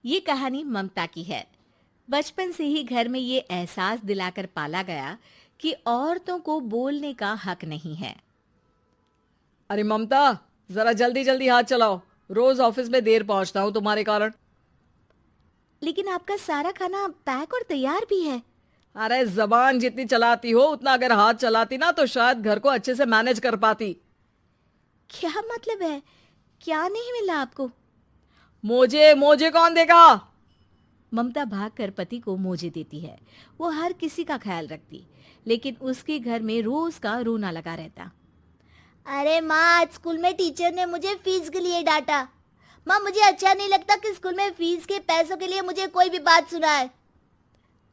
ये कहानी ममता की है। बचपन से ही घर में ये एहसास दिलाकर पाला गया कि औरतों को बोलने का हक नहीं है। अरे ममता, जरा जल्दी जल्दी हाथ चलाओ। रोज ऑफिस में देर पहुंचता हूँ तुम्हारे कारण। लेकिन आपका सारा खाना पैक और तैयार भी है। अरे जबान जितनी चलाती हो उतना अगर हाथ चलाती ना तो शायद घर को अच्छे से मैनेज कर पाती। क्या मतलब है? क्या नहीं मिला आपको? मोजे मोजे कौन देगा? ममता भागकर पति को मोजे देती है। वो हर किसी का ख्याल रखती, लेकिन उसके घर में रोज का रोना लगा रहता। अरे माँ, आज स्कूल में टीचर ने मुझे फीस के लिए डांटा। माँ, मुझे अच्छा नहीं लगता कि स्कूल में फीस के पैसों के लिए मुझे कोई भी बात सुनाए।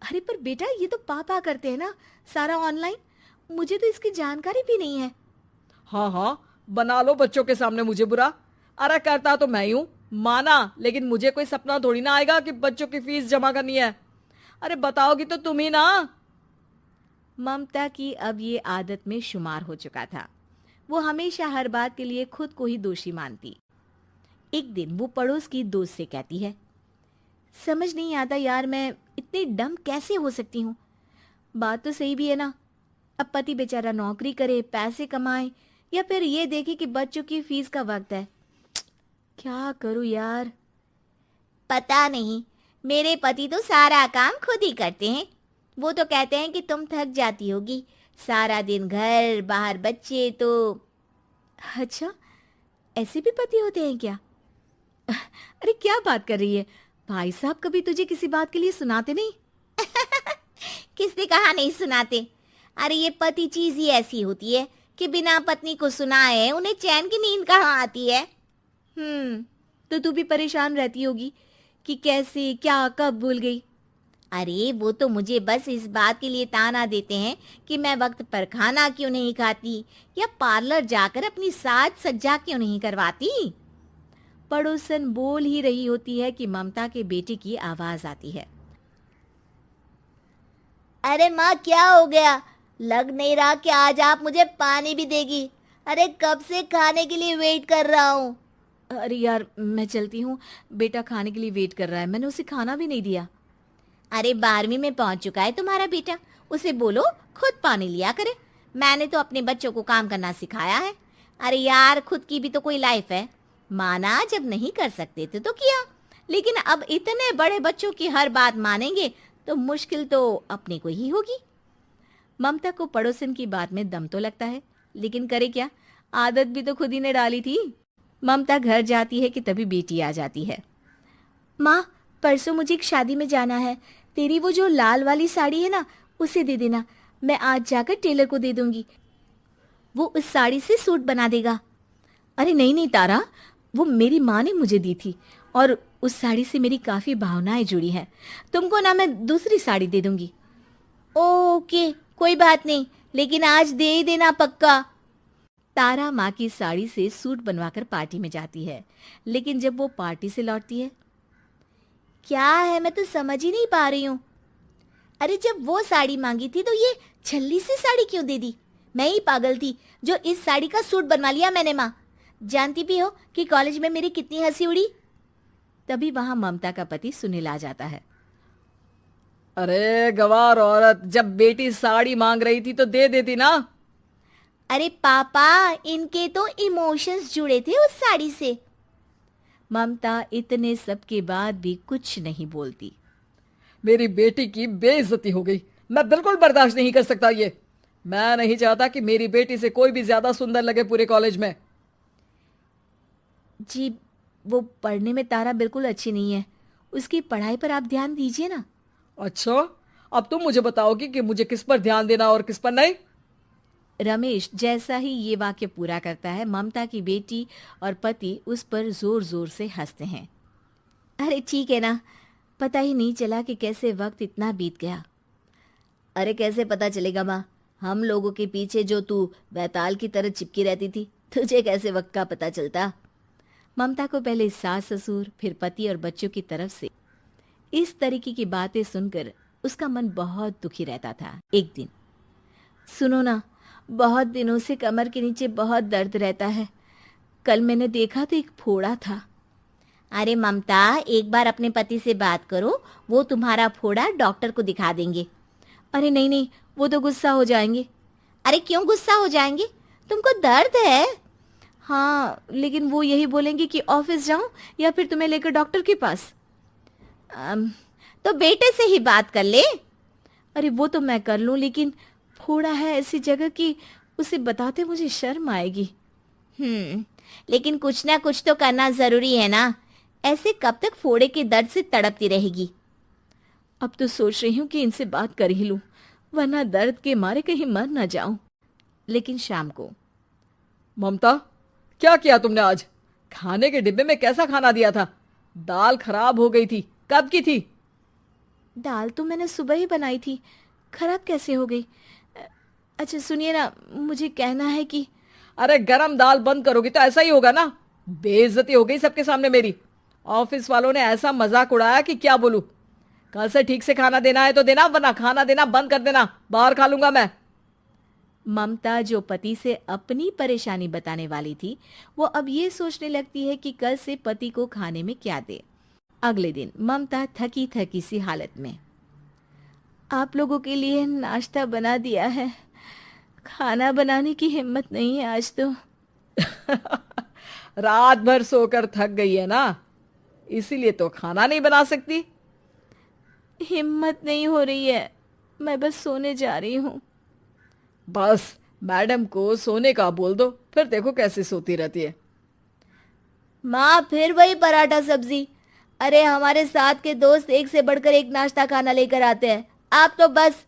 अरे पर बेटा, ये तो पापा करते हैं ना, सारा ऑनलाइन। मुझे तो इसकी जानकारी भी नहीं है। हाँ हाँ, बना लो बच्चों के सामने मुझे बुरा। अरे करता तो मैं ही हूँ, माना, लेकिन मुझे कोई सपना थोड़ी ना आएगा कि बच्चों की फीस जमा करनी है। अरे बताओगी तो तुम ही ना। ममता की अब ये आदत में शुमार हो चुका था। वो हमेशा हर बात के लिए खुद को ही दोषी मानती। एक दिन वो पड़ोस की दोस्त से कहती है, समझ नहीं आता यार, मैं इतनी डम कैसे हो सकती हूँ। बात तो सही भी है ना। अब पति बेचारा नौकरी करे, पैसे कमाए, या फिर ये देखे कि बच्चों की फीस का वक्त है। क्या करूँ यार। पता नहीं, मेरे पति तो सारा काम खुद ही करते हैं। वो तो कहते हैं कि तुम थक जाती होगी, सारा दिन घर बाहर बच्चे। तो अच्छा, ऐसे भी पति होते हैं क्या? अरे क्या बात कर रही है? भाई साहब कभी तुझे किसी बात के लिए सुनाते नहीं? किसने कहा नहीं सुनाते? अरे ये पति चीज ही ऐसी होती है कि बिना पत्नी को सुनाए उन्हें चैन की नींद कहाँ आती है। तो तू भी परेशान रहती होगी कि कैसे, क्या, कब भूल गई। अरे वो तो मुझे बस इस बात के लिए ताना देते हैं कि मैं वक्त पर खाना क्यों नहीं खाती या पार्लर जाकर अपनी साज सज्जा क्यों नहीं करवाती। पड़ोसन बोल ही रही होती है कि ममता के बेटे की आवाज आती है। अरे माँ, क्या हो गया? लग नहीं रहा कि आज आप मुझे पानी भी देगी। अरे कब से खाने के लिए वेट कर रहा हूँ। अरे यार, मैं चलती हूँ। बेटा खाने के लिए वेट कर रहा है, मैंने उसे खाना भी नहीं दिया। अरे 12वीं में पहुंच चुका है तुम्हारा बेटा, उसे बोलो खुद पानी लिया करे। मैंने तो अपने बच्चों को काम करना सिखाया है। अरे यार, खुद की भी तो कोई लाइफ है। माना जब नहीं कर सकते थे तो किया, लेकिन अब इतने बड़े बच्चों की हर बात मानेंगे तो मुश्किल तो अपने को ही होगी। ममता को पड़ोसन की बात में दम तो लगता है, लेकिन करे क्या, आदत भी तो खुद ही ने डाली थी। ममता घर जाती है कि तभी बेटी आ जाती है। माँ, परसों मुझे एक शादी में जाना है। तेरी वो जो लाल वाली साड़ी है ना, उसे दे देना। मैं आज जाकर टेलर को दे दूंगी, वो उस साड़ी से सूट बना देगा। अरे नहीं नहीं तारा, वो मेरी माँ ने मुझे दी थी और उस साड़ी से मेरी काफ़ी भावनाएं जुड़ी हैं। तुमको ना मैं दूसरी साड़ी दे दूंगी। ओके, कोई बात नहीं, लेकिन आज दे ही देना पक्का। तारा माँ की साड़ी से सूट बनवाकर पार्टी में जाती है, लेकिन जब वो पार्टी से लौटती है, क्या है, मैं तो समझ ही नहीं पा रही हूँ। अरे जब वो साड़ी मांगी थी तो ये छल्ली सी साड़ी क्यों दे दी? मैं ही पागल थी जो इस साड़ी का सूट बनवा लिया मैंने। माँ, जानती भी हो कि कॉलेज में मेरी कितनी हंसी उड़ी। तभी वहां ममता का पति सुनील आ जाता है। अरे गवार औरत, जब बेटी साड़ी मांग रही थी तो दे देती ना। अरे पापा, इनके तो इमोशंस जुड़े थे उस साड़ी से। ममता इतने सब के बाद भी कुछ नहीं बोलती। मेरी बेटी की बेइज्जती हो गई, मैं बिल्कुल बर्दाश्त नहीं कर सकता ये। मैं नहीं चाहता कि मेरी बेटी से कोई भी ज्यादा सुंदर लगे पूरे कॉलेज में। जी, वो पढ़ने में तारा बिल्कुल अच्छी नहीं है, उसकी पढ़ाई पर आप ध्यान दीजिए ना। अच्छा, अब तुम मुझे बताओगी कि मुझे किस पर ध्यान देना और किस पर नहीं। रमेश जैसा ही ये वाक्य पूरा करता है, ममता की बेटी और पति उस पर जोर जोर से हंसते हैं। अरे ठीक है ना, पता ही नहीं चला कि कैसे वक्त इतना बीत गया। अरे कैसे पता चलेगा माँ, हम लोगों के पीछे जो तू बैताल की तरह चिपकी रहती थी, तुझे कैसे वक्त का पता चलता। ममता को पहले सास ससुर, फिर पति और बच्चों की तरफ से इस तरीके की बातें सुनकर उसका मन बहुत दुखी रहता था। एक दिन, सुनो ना, बहुत दिनों से कमर के नीचे बहुत दर्द रहता है। कल मैंने देखा तो एक फोड़ा था। अरे ममता, एक बार अपने पति से बात करो, वो तुम्हारा फोड़ा डॉक्टर को दिखा देंगे। अरे नहीं नहीं, वो तो गुस्सा हो जाएंगे। अरे क्यों गुस्सा हो जाएंगे? तुमको दर्द है? हाँ, लेकिन वो यही बोलेंगे कि ऑफिस जाऊं या फिर तुम्हें लेकर डॉक्टर के पास। तो बेटे से ही बात कर ले। अरे वो तो मैं कर लूं, लेकिन फोड़ा है ऐसी जगह कि उसे बताते मुझे शर्म आएगी। लेकिन कुछ ना कुछ तो करना जरूरी है ना। ऐसे कब तक फोड़े के दर्द से तड़पती रहेगी? अब तो सोच रही हूँ कि इनसे बात कर ही लूं, वरना दर्द के मारे कहीं मर ना जाऊं। लेकिन शाम को, ममता, क्या किया तुमने आज? खाने के डिब्बे में कैसा खाना दिया था? दाल खराब हो गई थी। कब की थी? दाल तो मैंने सुबह ही बनाई थी, खराब कैसे हो गई? अच्छा सुनिए ना, मुझे कहना है कि अरे गरम दाल बंद करोगी तो ऐसा ही होगा ना। बेइज्जती हो गई सबके सामने मेरी। ऑफिस वालों ने ऐसा मजाक उड़ाया कि क्या बोलूं। कल से ठीक से खाना देना है तो देना, वरना खाना देना बंद कर देना। बाहर खा लूंगा मैं। ममता, जो पति से अपनी परेशानी बताने वाली थी, वो अब ये सोचने लगती है कि कल से पति को खाने में क्या दे। अगले दिन ममता थकी थकी सी हालत में, आप लोगों के लिए नाश्ता बना दिया है, खाना बनाने की हिम्मत नहीं है आज तो। रात भर सोकर थक गई है ना, इसीलिए तो खाना नहीं बना सकती। हिम्मत नहीं हो रही है, मैं बस सोने जा रही हूँ। बस मैडम को सोने का बोल दो, फिर देखो कैसे सोती रहती है। माँ, फिर वही पराठा सब्जी। अरे हमारे साथ के दोस्त एक से बढ़कर एक नाश्ता खाना लेकर आते हैं, आप तो बस।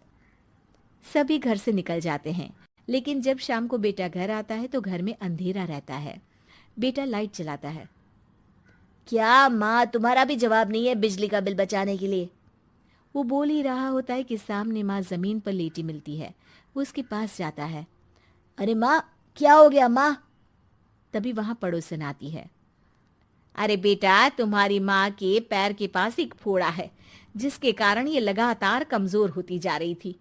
सभी घर से निकल जाते हैं, लेकिन जब शाम को बेटा घर आता है तो घर में अंधेरा रहता है। बेटा लाइट चलाता है। क्या माँ, तुम्हारा भी जवाब नहीं है बिजली का बिल बचाने के लिए? वो बोल ही रहा होता है कि सामने माँ जमीन पर लेटी मिलती है। वो उसके पास जाता है। अरे माँ, क्या हो गया माँ? तभी वहां पड़ोसन आती है। अरे बेटा, तुम्हारी माँ के पैर के पास एक फोड़ा है, जिसके कारण ये लगातार कमजोर होती जा रही थी।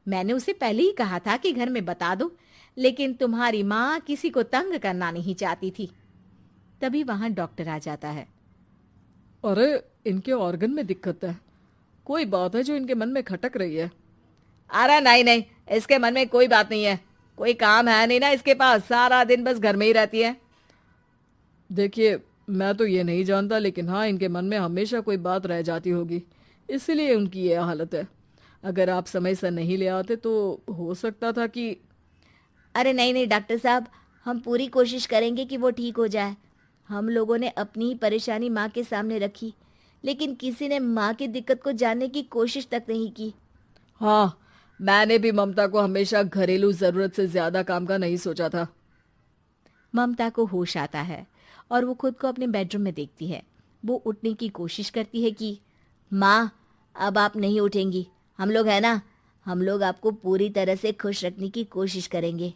मैंने उसे पहले ही कहा था कि घर में बता दो, लेकिन तुम्हारी माँ किसी को तंग करना नहीं चाहती थी। तभी वहां डॉक्टर आ जाता है। अरे इनके ऑर्गन में दिक्कत है, कोई बात है जो इनके मन में खटक रही है। अरे नहीं नहीं, इसके मन में कोई बात नहीं है। कोई काम है नहीं ना इसके पास, सारा दिन बस घर में ही रहती है। देखिए, मैं तो ये नहीं जानता, लेकिन हाँ, इनके मन में हमेशा कोई बात रह जाती होगी, इसीलिए उनकी ये हालत है। अगर आप समय से नहीं ले आते तो हो सकता था कि। अरे नहीं नहीं डॉक्टर साहब, हम पूरी कोशिश करेंगे कि वो ठीक हो जाए। हम लोगों ने अपनी ही परेशानी माँ के सामने रखी, लेकिन किसी ने माँ की दिक्कत को जानने की कोशिश तक नहीं की। हाँ, मैंने भी ममता को हमेशा घरेलू जरूरत से ज्यादा काम का नहीं सोचा था। ममता को होश आता है और वो खुद को अपने बेडरूम में देखती है। वो उठने की कोशिश करती है कि माँ, अब आप नहीं उठेंगी। हम लोग है ना, हम लोग आपको पूरी तरह से खुश रखने की कोशिश करेंगे।